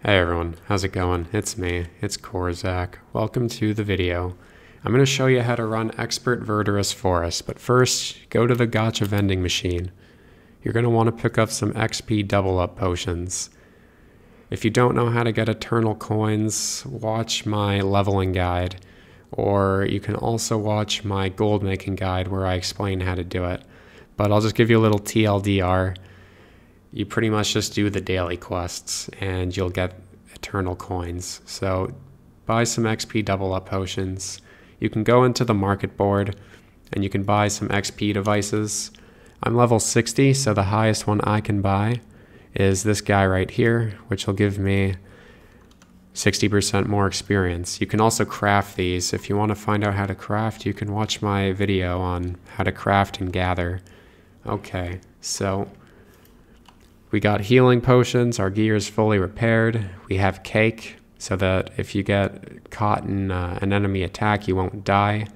Hey everyone, how's it going? It's me, it's Korzak. Welcome to the video. I'm going to show you how to run Expert Verdurous Forest, but first, go to the Gacha vending machine. You're going to want to pick up some XP double up potions. If you don't know how to get eternal coins, watch my leveling guide, or you can also watch my gold making guide where I explain how to do it. But I'll just give you a little TLDR. You pretty much just do the daily quests and you'll get eternal coins. So buy some XP double up potions. You can go into the market board and you can buy some XP devices. I'm level 60, so the highest one I can buy is this guy right here, which will give me 60% more experience. You can also craft these. If you want to find out how to craft, you can watch my video on how to craft and gather. Okay, so we got healing potions, our gear is fully repaired. We have cake, so that if you get caught in an enemy attack, you won't die.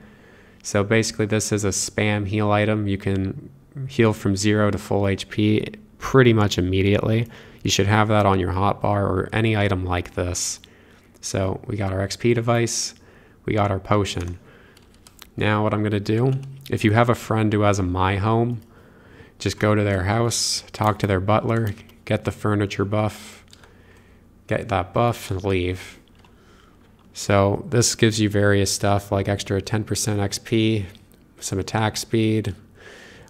So basically this is a spam heal item. You can heal from 0 to full HP pretty much immediately. You should have that on your hotbar or any item like this. So we got our XP device, we got our potion. Now what I'm going to do, if you have a friend who has a My Home, just go to their house, talk to their butler, get the furniture buff, get that buff, and leave. So this gives you various stuff like extra 10% XP, some attack speed,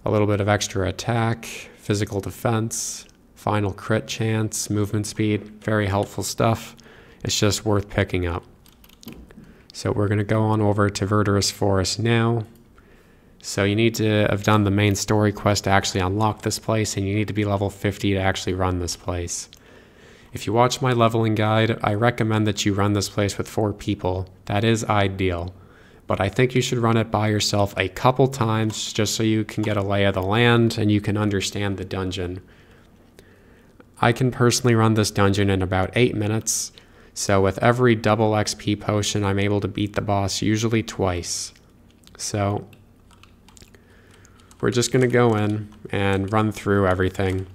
a little bit of extra attack, physical defense, final crit chance, movement speed, very helpful stuff. It's just worth picking up. So we're going to go on over to Verdurous Forest now. So you need to have done the main story quest to actually unlock this place, and you need to be level 50 to actually run this place. If you watch my leveling guide, I recommend that you run this place with 4 people. That is ideal. But I think you should run it by yourself a couple times just so you can get a lay of the land and you can understand the dungeon. I can personally run this dungeon in about 8 minutes. So with every double XP potion, I'm able to beat the boss usually twice. So we're just going to go in and run through everything.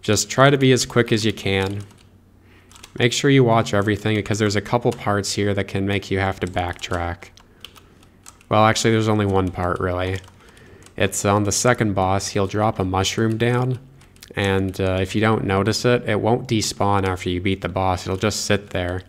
Just try to be as quick as you can. Make sure you watch everything because there's a couple parts here that can make you have to backtrack. Well, actually there's only one part really. It's on the second boss. He'll drop a mushroom down, and if you don't notice it, it won't despawn after you beat the boss. It'll just sit there.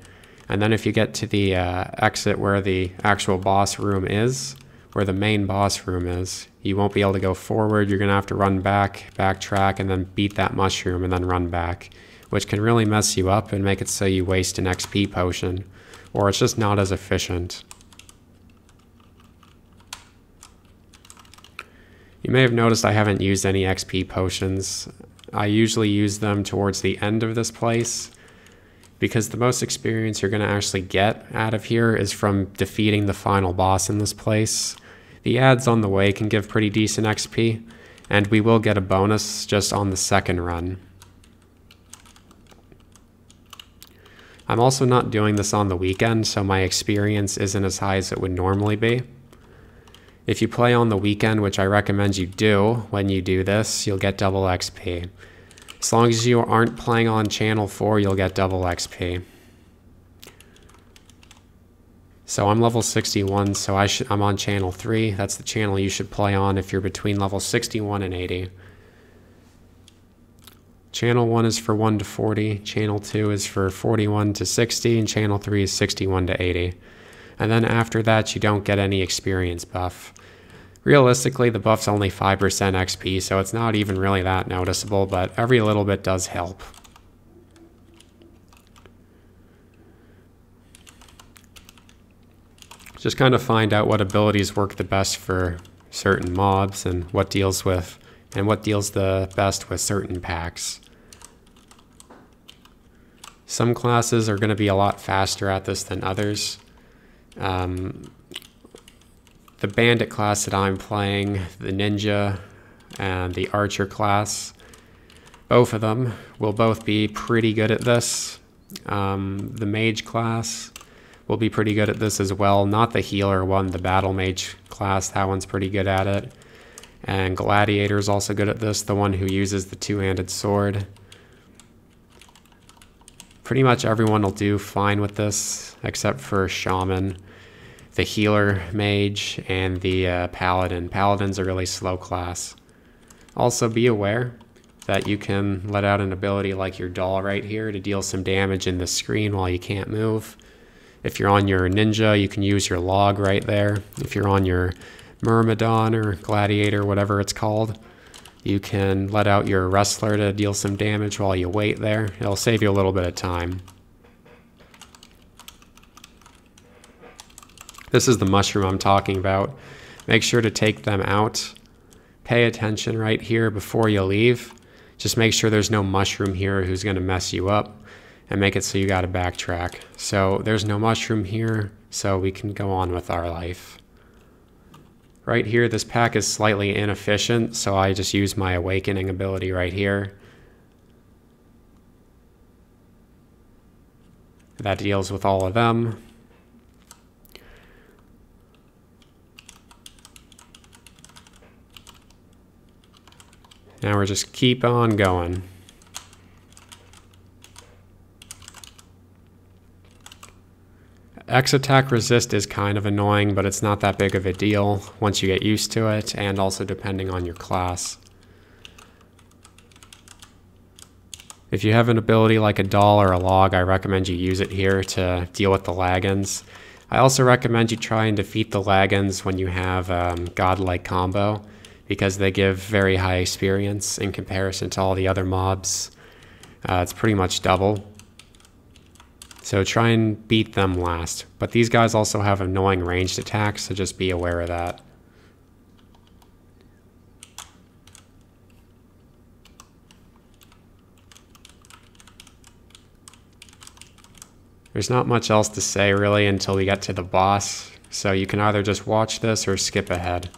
And then if you get to the exit where the actual boss room is, where the main boss room is, you won't be able to go forward. You're going to have to run back, backtrack, and then beat that mushroom and then run back, which can really mess you up and make it so you waste an XP potion, or it's just not as efficient. You may have noticed I haven't used any XP potions. I usually use them towards the end of this place, because the most experience you're going to actually get out of here is from defeating the final boss in this place. The ads on the way can give pretty decent XP, and we will get a bonus just on the second run. I'm also not doing this on the weekend, so my experience isn't as high as it would normally be. If you play on the weekend, which I recommend you do when you do this, you'll get double XP. As long as you aren't playing on channel 4, you'll get double XP. So I'm level 61, so I'm on channel 3. That's the channel you should play on if you're between level 61 and 80. Channel 1 is for 1 to 40, channel 2 is for 41 to 60, and channel 3 is 61 to 80. And then after that, you don't get any experience buff. Realistically, the buff's only 5% XP, so it's not even really that noticeable, but every little bit does help. Just kind of find out what abilities work the best for certain mobs and what deals the best with certain packs. Some classes are going to be a lot faster at this than others. The bandit class that I'm playing, the ninja and the archer class, both of them will both be pretty good at this. The mage class will be pretty good at this as well. Not the healer one, the battle mage class, that one's pretty good at it. And gladiator is also good at this, the one who uses the two-handed sword. Pretty much everyone will do fine with this, except for Shaman, the Healer Mage, and the Paladin. Paladin's a really slow class. Also be aware that you can let out an ability like your doll right here to deal some damage in the screen while you can't move. If you're on your ninja, you can use your log right there. If you're on your Myrmidon or Gladiator, whatever it's called, you can let out your wrestler to deal some damage while you wait there. It'll save you a little bit of time. This is the mushroom I'm talking about. Make sure to take them out. Pay attention right here before you leave. Just make sure there's no mushroom here who's going to mess you up and make it so you got to backtrack. So there's no mushroom here, so we can go on with our life. Right here, this pack is slightly inefficient, so I just use my awakening ability right here. That deals with all of them. Now we're just keep on going. X attack resist is kind of annoying, but it's not that big of a deal once you get used to it, and also depending on your class. If you have an ability like a doll or a log, I recommend you use it here to deal with the lagans. I also recommend you try and defeat the lagans when you have godlike combo, because they give very high experience in comparison to all the other mobs. It's pretty much double. So try and beat them last. But these guys also have annoying ranged attacks, so just be aware of that. There's not much else to say really until we get to the boss, so you can either just watch this or skip ahead.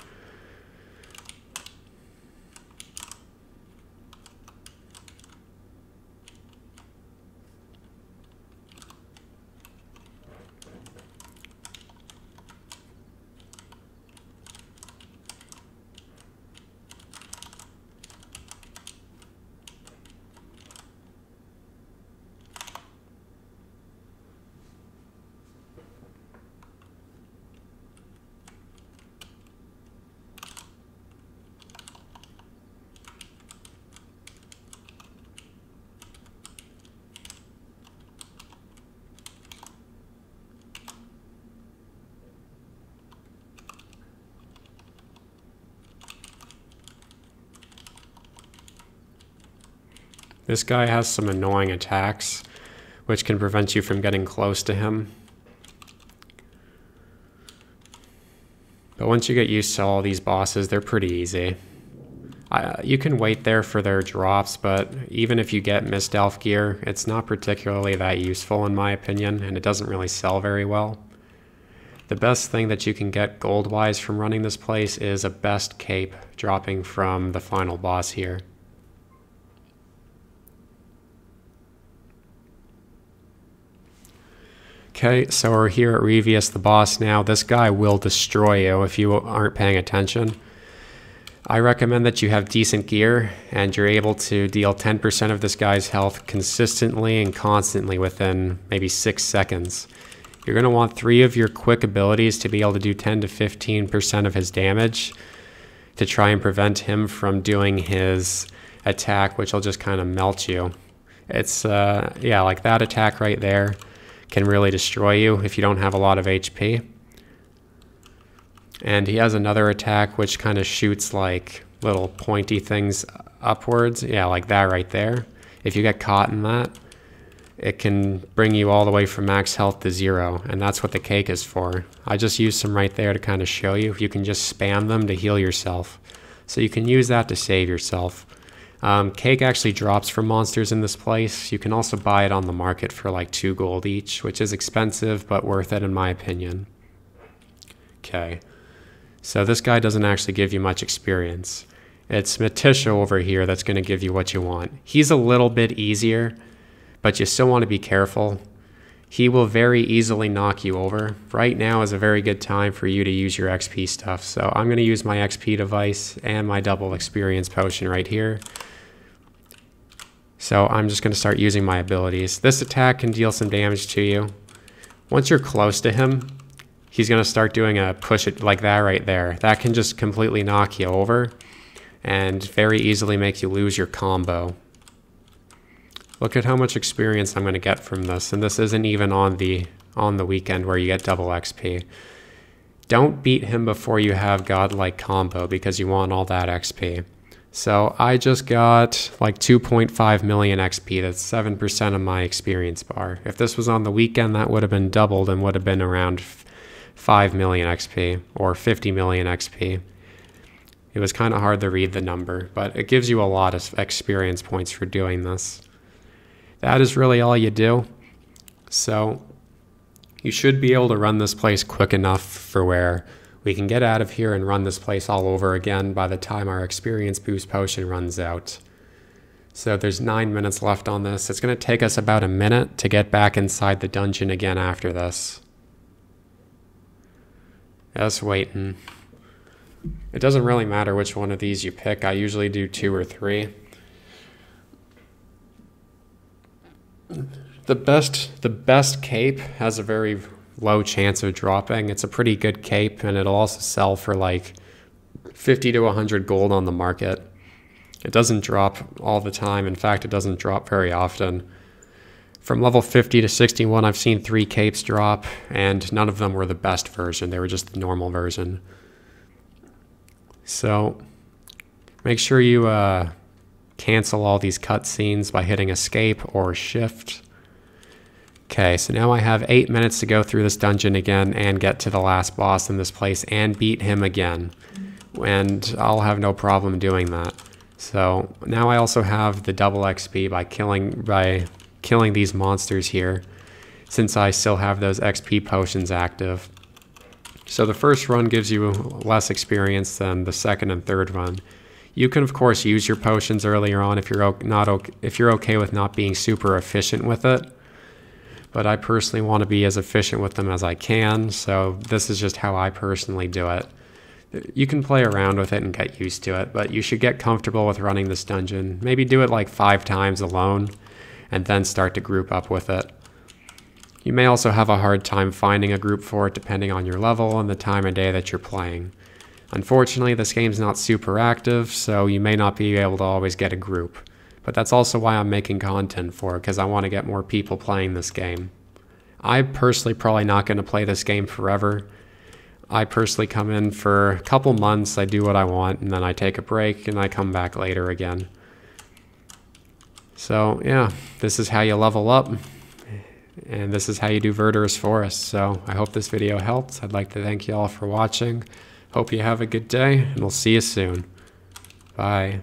This guy has some annoying attacks, which can prevent you from getting close to him. But once you get used to all these bosses, they're pretty easy. You can wait there for their drops, but even if you get Mist Elf gear, it's not particularly that useful in my opinion, and it doesn't really sell very well. The best thing that you can get gold-wise from running this place is a best cape dropping from the final boss here. Okay, so we're here at Revius, the boss now. This guy will destroy you if you aren't paying attention. I recommend that you have decent gear and you're able to deal 10% of this guy's health consistently and constantly within maybe 6 seconds. You're going to want 3 of your quick abilities to be able to do 10 to 15% of his damage to try and prevent him from doing his attack, which will just kind of melt you. It's, yeah, like that attack right there can really destroy you if you don't have a lot of HP. And he has another attack which kind of shoots like little pointy things upwards. Yeah, like that right there. If you get caught in that, it can bring you all the way from max health to 0, and that's what the cake is for. I just used some right there to kind of show you. You can just spam them to heal yourself. So you can use that to save yourself. Cake actually drops from monsters in this place. You can also buy it on the market for like 2 gold each, which is expensive, but worth it in my opinion. Okay, so this guy doesn't actually give you much experience. It's Metisha over here that's going to give you what you want. He's a little bit easier, but you still want to be careful. He will very easily knock you over. Right now is a very good time for you to use your XP stuff. So I'm going to use my XP device and my double experience potion right here. So I'm just going to start using my abilities. This attack can deal some damage to you. Once you're close to him, he's going to start doing a push it like that right there. That can just completely knock you over and very easily make you lose your combo. Look at how much experience I'm going to get from this, and this isn't even on the weekend where you get double XP. Don't beat him before you have godlike combo because you want all that XP. So I just got like 2.5 million XP. That's 7% of my experience bar. If this was on the weekend, that would have been doubled and would have been around 5 million XP or 50 million XP. It was kind of hard to read the number, but it gives you a lot of experience points for doing this. That is really all you do. So you should be able to run this place quick enough for where we can get out of here and run this place all over again by the time our experience boost potion runs out. So there's 9 minutes left on this. It's going to take us about a minute to get back inside the dungeon again after this. Just waiting. It doesn't really matter which one of these you pick. I usually do 2 or 3. The best cape has a very low chance of dropping. It's a pretty good cape, and it'll also sell for like 50 to 100 gold on the market. It doesn't drop all the time. In fact, it doesn't drop very often. From level 50 to 61, I've seen 3 capes drop, and none of them were the best version. They were just the normal version. So make sure you cancel all these cutscenes by hitting escape or shift. Okay, so now I have 8 minutes to go through this dungeon again and get to the last boss in this place and beat him again. And I'll have no problem doing that. So now I also have the double XP by killing these monsters here, since I still have those XP potions active. So the first run gives you less experience than the second and third run. You can of course use your potions earlier on if you're okay with not being super efficient with it. But I personally want to be as efficient with them as I can, so this is just how I personally do it. You can play around with it and get used to it, but you should get comfortable with running this dungeon. Maybe do it like 5 times alone, and then start to group up with it. You may also have a hard time finding a group for it depending on your level and the time of day that you're playing. Unfortunately, this game's not super active, so you may not be able to always get a group. But that's also why I'm making content for it, because I want to get more people playing this game. I'm personally probably not going to play this game forever. I personally come in for a couple months, I do what I want, and then I take a break and I come back later again. So yeah, this is how you level up, and this is how you do Verdurous Forest. So I hope this video helped. I'd like to thank you all for watching. Hope you have a good day, and we'll see you soon. Bye.